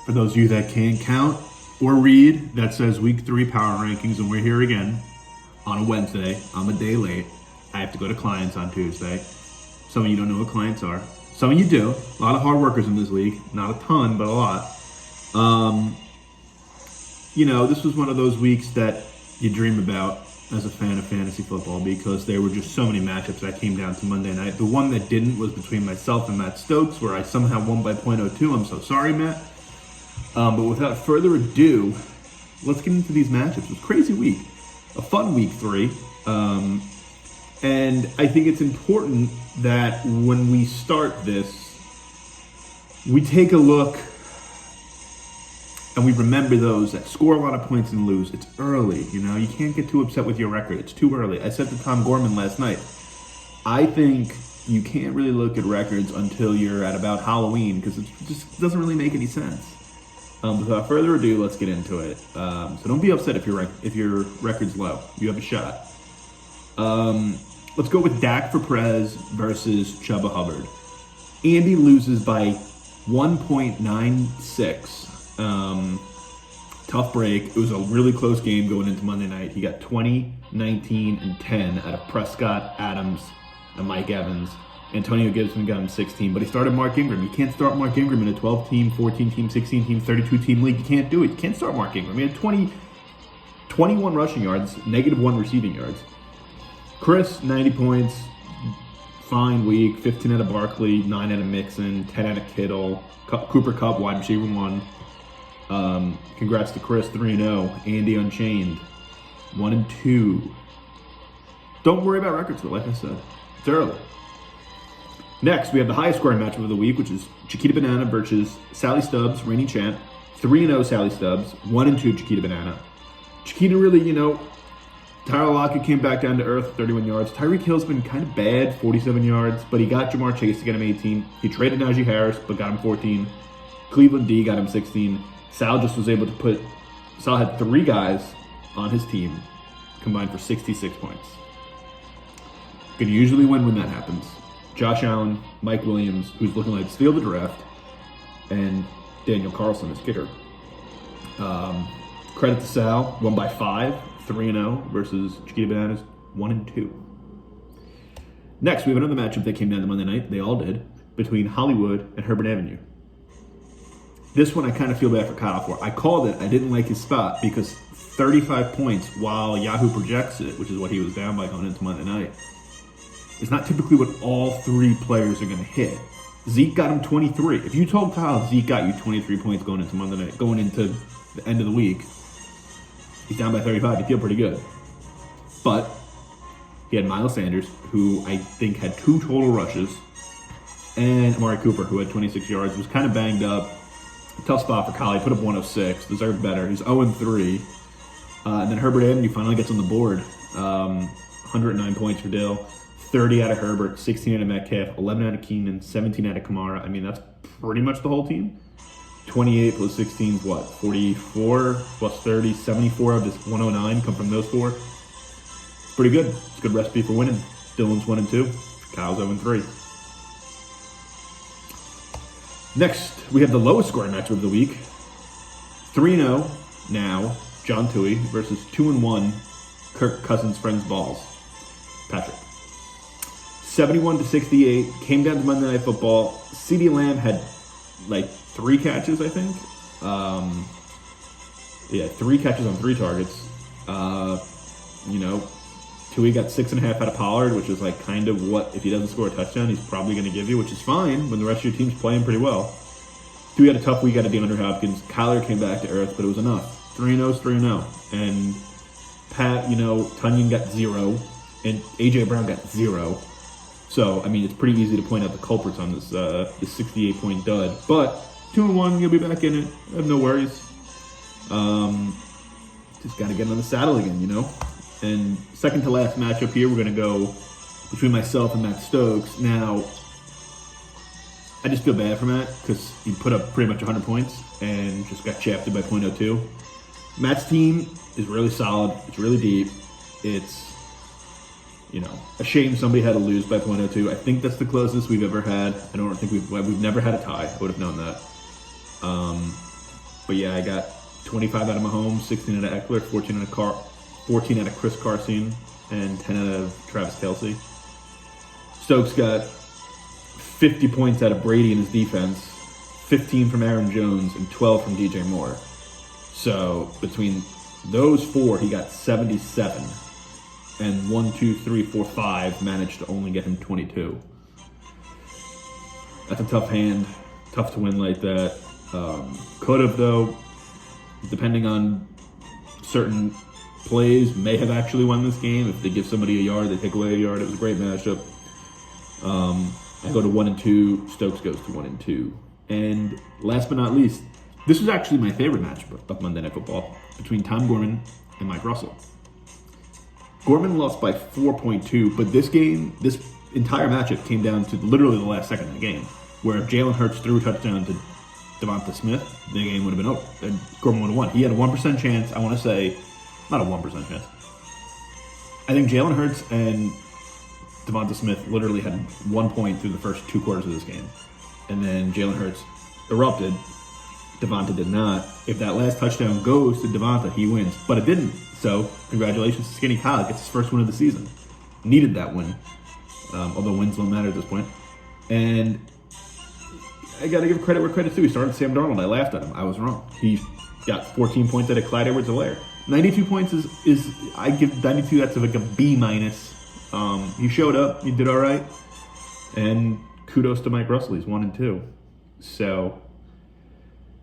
For those of you that can't count or read, that says Week 3 Power Rankings, and we're here again on a Wednesday. I'm a day late. I have to go to clients on Tuesday. Some of you don't know what clients are. Some of you do. A lot of hard workers in this league. Not a ton, but a lot. This was one of those weeks that you dream about as a fan of fantasy football because there were just so many matchups that came down to Monday night. The one that didn't was between myself and Matt Stokes, where I somehow won by .02. I'm so sorry, Matt. But without further ado, let's get into these matchups. It was a crazy week. A fun week 3. And I think it's important that when we start this, we take a look and we remember those that score a lot of points and lose. It's early, you can't get too upset with your record. It's too early. I said to Tom Gorman last night, I think you can't really look at records until you're at about Halloween because it just doesn't really make any sense. Without further ado, let's get into it. So don't be upset if your record's low. You have a shot. Let's go with Dak for Perez versus Chuba Hubbard. Andy loses by 1.96. Tough break. It was a really close game going into Monday night. He got 20, 19, and 10 out of Prescott, Adams, and Mike Evans. Antonio Gibson got him 16, but he started Mark Ingram. You can't start Mark Ingram in a 12-team, 14-team, 16-team, 32-team league. You can't do it. You can't start Mark Ingram. He had 21 rushing yards, -1 receiving yards. Chris, 90 points, fine week, 15 out of Barkley, 9 out of Mixon, 10 out of Kittle, Cooper Kupp, wide receiver 1. Congrats to Chris, 3-0. Andy Unchained, 1-2. Don't worry about records, though, like I said. It's early. Next, we have the highest scoring matchup of the week, which is Chiquita Banana versus Sally Stubbs, reigning champ. 3-0 Sally Stubbs, 1-2 Chiquita Banana. Chiquita really, Tyler Lockett came back down to earth, 31 yards. Tyreek Hill's been kind of bad, 47 yards, but he got Jamar Chase to get him 18. He traded Najee Harris, but got him 14. Cleveland D got him 16. Sal just was able to Sal had 3 guys on his team, combined for 66 points. Can usually win when that happens. Josh Allen, Mike Williams, who's looking like steal the draft, and Daniel Carlson is kicker. Credit to Sal, won by 5, 3-0 versus Chiquita Bananas, 1-2. Next, we have another matchup that came down to Monday night. They all did, between Hollywood and Herbert Avenue. This one I kind of feel bad for Kyle for. I called it. I didn't like his spot because 35 points while Yahoo projects it, which is what he was down by going into Monday night. It's not typically what all 3 players are going to hit. Zeke got him 23. If you told Kyle Zeke got you 23 points going into Monday night, going into the end of the week, he's down by 35. You feel pretty good. But he had Miles Sanders, who I think had 2 total rushes, and Amari Cooper, who had 26 yards, was kind of banged up. Tough spot for Kyle. He put up 106. Deserved better. He's 0-3. And then Herbert Avenue finally gets on the board. 109 points for Dill. 30 out of Herbert, 16 out of Metcalf, 11 out of Keenan, 17 out of Kamara. I mean, that's pretty much the whole team. 28 plus 16 is what? 44 plus 30, 74 of this 109 come from those 4. It's pretty good. It's a good recipe for winning. Dylan's 1-2. Kyle's 0-3. Next, we have the lowest scoring matchup of the week. 3-0 now, John Toohey versus 2-1 Kirk Cousins' friends balls. Patrick. 71-68, came down to Monday Night Football. CeeDee Lamb had 3 catches, I think. 3 catches on 3 targets. Toohey got 6.5 out of Pollard, which is kind of what, if he doesn't score a touchdown, he's probably going to give you, which is fine when the rest of your team's playing pretty well. Toohey had a tough week out of DeAndre Hopkins. Kyler came back to earth, but it was enough. 3-0 is 3-0. And Pat, Tunyon got 0, and A.J. Brown got 0. So, it's pretty easy to point out the culprits on this 68-point dud. But 2-1, you'll be back in it. I have no worries. Just got to get on the saddle again, And second to last matchup here, we're going to go between myself and Matt Stokes. Now, I just feel bad for Matt because he put up pretty much 100 points and just got shafted by .02. Matt's team is really solid. It's really deep. It's, a shame somebody had to lose by .02. I think that's the closest we've ever had. I don't think we've never had a tie. I would have known that. But yeah, I got 25 out of Mahomes, 16 out of Eckler, 14 out of Chris Carson, and 10 out of Travis Kelce. Stokes got 50 points out of Brady in his defense, 15 from Aaron Jones, and 12 from DJ Moore. So between those four, he got 77. And 1, 2, 3, 4, 5 managed to only get him 22. That's a tough hand. Tough to win like that. Could have, though, depending on certain plays, may have actually won this game. If they give somebody a yard, they take away a yard. It was a great matchup. I go to 1-2. Stokes goes to 1-2. And last but not least, this was actually my favorite matchup of Monday Night Football between Tom Gorman and Mike Russell. Gorman lost by 4.2, but this entire matchup came down to literally the last second of the game, where if Jalen Hurts threw a touchdown to Devonta Smith, the game would have been over, and Gorman would have won. He had a 1% chance, I want to say, not a 1% chance. I think Jalen Hurts and Devonta Smith literally had 1 point through the first 2 quarters of this game, and then Jalen Hurts erupted. Devonta did not. If that last touchdown goes to Devonta, he wins, but it didn't. So, congratulations to Skinny Kyle. Gets his first win of the season. Needed that win. Although wins don't matter at this point. And I got to give credit where credit's due. He started Sam Darnold. I laughed at him. I was wrong. He got 14 points out of Clyde Edwards-Helaire. 92 points is I give 92, that's like a B-. He showed up. He did all right. And kudos to Mike Russell. He's 1-2. So,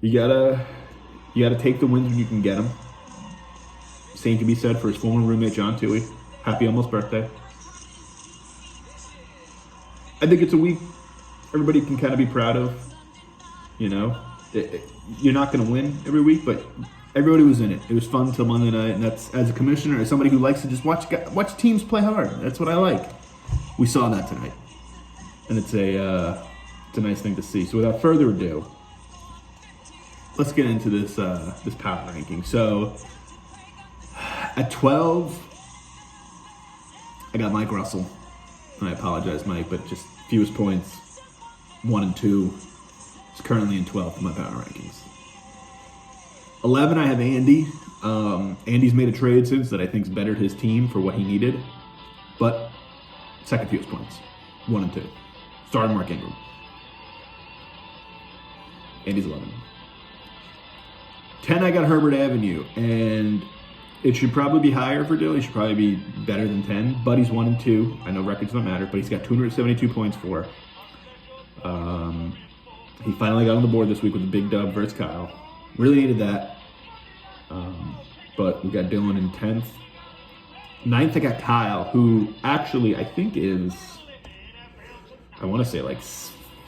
you gotta take the wins when you can get them. Same can be said for his former roommate, John Toohey. Happy almost birthday. I think it's a week everybody can kind of be proud of. You're not going to win every week, but everybody was in it. It was fun till Monday night, and that's, as a commissioner, as somebody who likes to just watch teams play hard. That's what I like. We saw that tonight, and it's a nice thing to see. So without further ado, let's get into this power ranking. So at 12, I got Mike Russell. And I apologize, Mike, but just fewest points, 1-2. He's currently in 12th in my power rankings. 11, I have Andy. Andy's made a trade since that I think's bettered his team for what he needed. But second fewest points, 1-2. Starting Mark Ingram. Andy's 11. 10, I got Herbert Avenue, and it should probably be higher for Dill. He should probably be better than 10, but he's 1-2. I know records don't matter, but he's got 272 points for. He finally got on the board this week with a big dub versus Kyle. Really needed that. But we got Dylan in 10th. 9th, I got Kyle, who actually I think is, I want to say like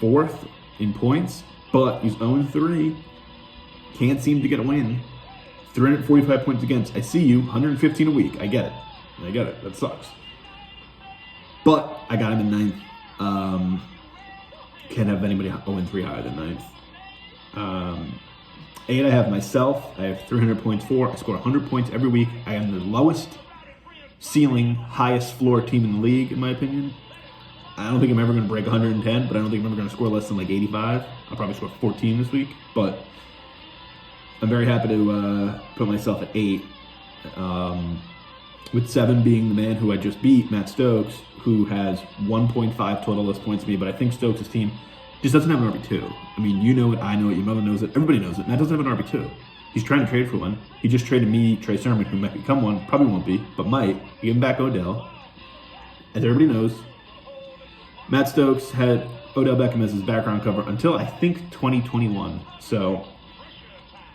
4th in points, but he's 0-3. Can't seem to get a win. 345 points against. I see you. 115 a week. I get it. That sucks. But I got him in 9th. Can't have anybody 0-3 higher than 9th. 8, I have myself. I have 300 points for. I score 100 points every week. I am the lowest ceiling, highest floor team in the league, in my opinion. I don't think I'm ever going to break 110, but I don't think I'm ever going to score less than like 85. I'll probably score 14 this week, but I'm very happy to put myself at 8, with 7 being the man who I just beat, Matt Stokes, who has 1.5 total less points than me, but I think Stokes' team just doesn't have an RB2. I mean, you know it, I know it, your mother knows it, everybody knows it. Matt doesn't have an RB2. He's trying to trade for one. He just traded me, Trey Sermon, who might become one, probably won't be, but might. Give him back Odell. As everybody knows, Matt Stokes had Odell Beckham as his background cover until I think 2021. So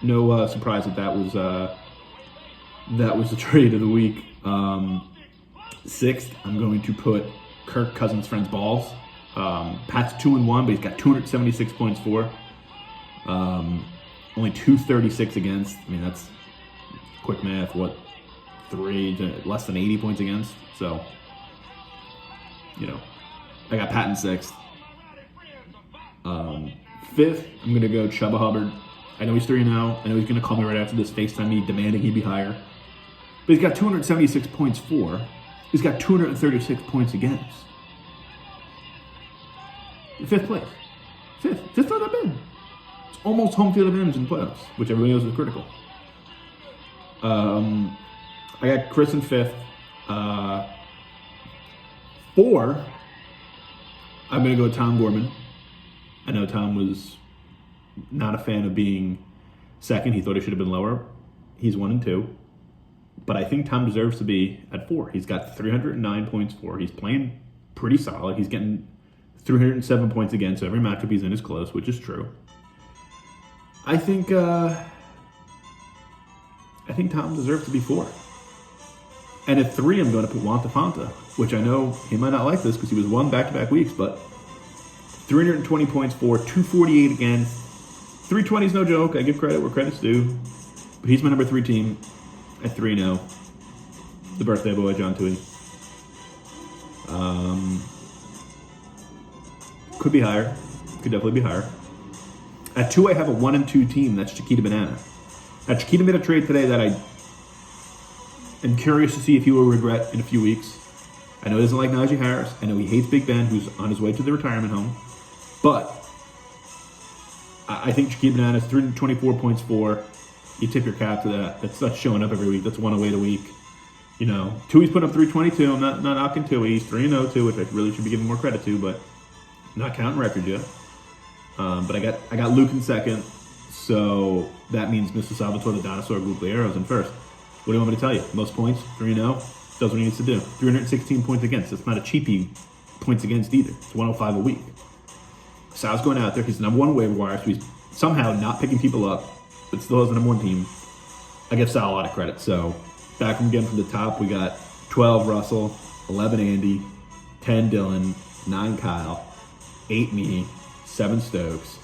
no surprise that was the trade of the week. 6th, I'm going to put Kirk Cousins' friends balls. Pat's 2-1, but he's got 276 points for. Only 236 against. I mean, that's quick math. What, 3 to less than 80 points against? So, I got Pat in 6th. 5th, I'm going to go Chuba Hubbard. I know he's 3-0. I know he's going to call me right after this, FaceTime me, demanding he be higher. But he's got 276 points for. He's got 236 points against. Fifth place. Fifth not that bad. It's almost home field advantage in the playoffs, which everybody knows is critical. I got Chris in fifth. 4, I'm going to go with Tom Gorman. I know Tom was not a fan of being second. He thought he should have been lower. He's 1 and 2. But I think Tom deserves to be at 4. He's got 309 points for. He's playing pretty solid. He's getting 307 points again, so every matchup he's in is close, which is true. I think Tom deserves to be 4. And at 3, I'm going to put Juan Fonta, which I know he might not like this because he was 1 back-to-back weeks, but 320 points for, 248 again. 320 is no joke. I give credit where credit's due. But he's my number 3 team at 3-0. The birthday boy, John Tui. Could be higher. Could definitely be higher. At 2, I have a 1 and 2 team. That's Chiquita Banana. Now, Chiquita made a trade today that I am curious to see if he will regret in a few weeks. I know he doesn't like Najee Harris. I know he hates Big Ben, who's on his way to the retirement home. But I think Chiquita Banana is 324 points for. You tip your cap to that. That's showing up every week. That's 108 a week. You know, Tui's put up 322. I'm not knocking Tui. He's 3-0 too, which I really should be giving more credit to, but not counting records yet. But I got Luke in second, so that means Mr. Salvatore the Dinosaur Guglielmo's in first. What do you want me to tell you? Most points, 3-0, does what he needs to do. 316 points against. That's not a cheapie points against either. It's 105 a week. Sal's going out there. He's the number 1 waiver wire, so he's somehow not picking people up, but still has the number 1 team. I give Sal a lot of credit. So back from again from the top, we got 12 Russell, 11 Andy, 10 Dylan, 9 Kyle, 8 me, 7 Stokes,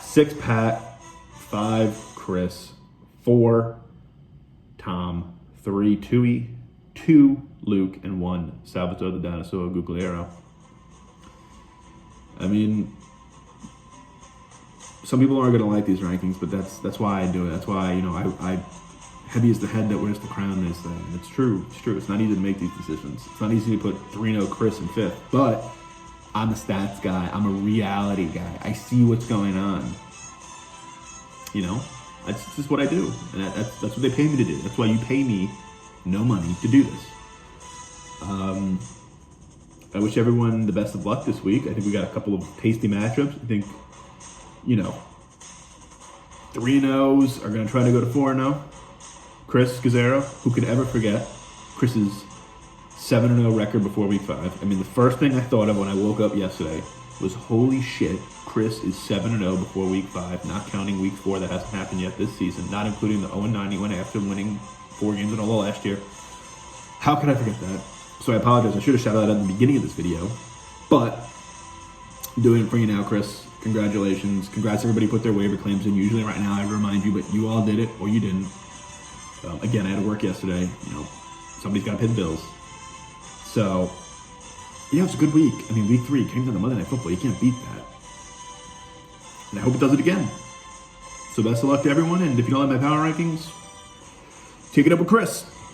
6 Pat, 5 Chris, 4 Tom, 3 Tui, 2 Luke, and 1 Salvatore the Dinosaur Guglielmo. I mean, some people aren't going to like these rankings, but that's why I do it. That's why, I heavy is the head that wears the crown is thing. It's true. It's true. It's not easy to make these decisions. It's not easy to put 3-0 Chris in 5th, but I'm a stats guy. I'm a reality guy. I see what's going on. That's just what I do. And that's what they pay me to do. That's why you pay me no money to do this. I wish everyone the best of luck this week. I think we got a couple of tasty matchups. I think, 3-0s are going to try to go to 4-0. Chris Gazzaro, who could ever forget Chris's 7-0 record before week 5. I mean, the first thing I thought of when I woke up yesterday was, holy shit, Chris is 7-0 before week 5, not counting week 4 that hasn't happened yet this season, not including the 0-9 he went after winning 4 games in a row last year. How could I forget that? So I apologize. I should have shouted out at the beginning of this video, but I'm doing it for you now, Chris. Congratulations. Congrats everybody who put their waiver claims in. Usually right now I remind you, but you all did it or you didn't. Again, I had to work yesterday. Somebody's got to pay the bills. So, yeah, it's a good week. I mean, week 3 came down to Monday Night Football. You can't beat that. And I hope it does it again. So best of luck to everyone. And if you don't like my power rankings, take it up with Chris.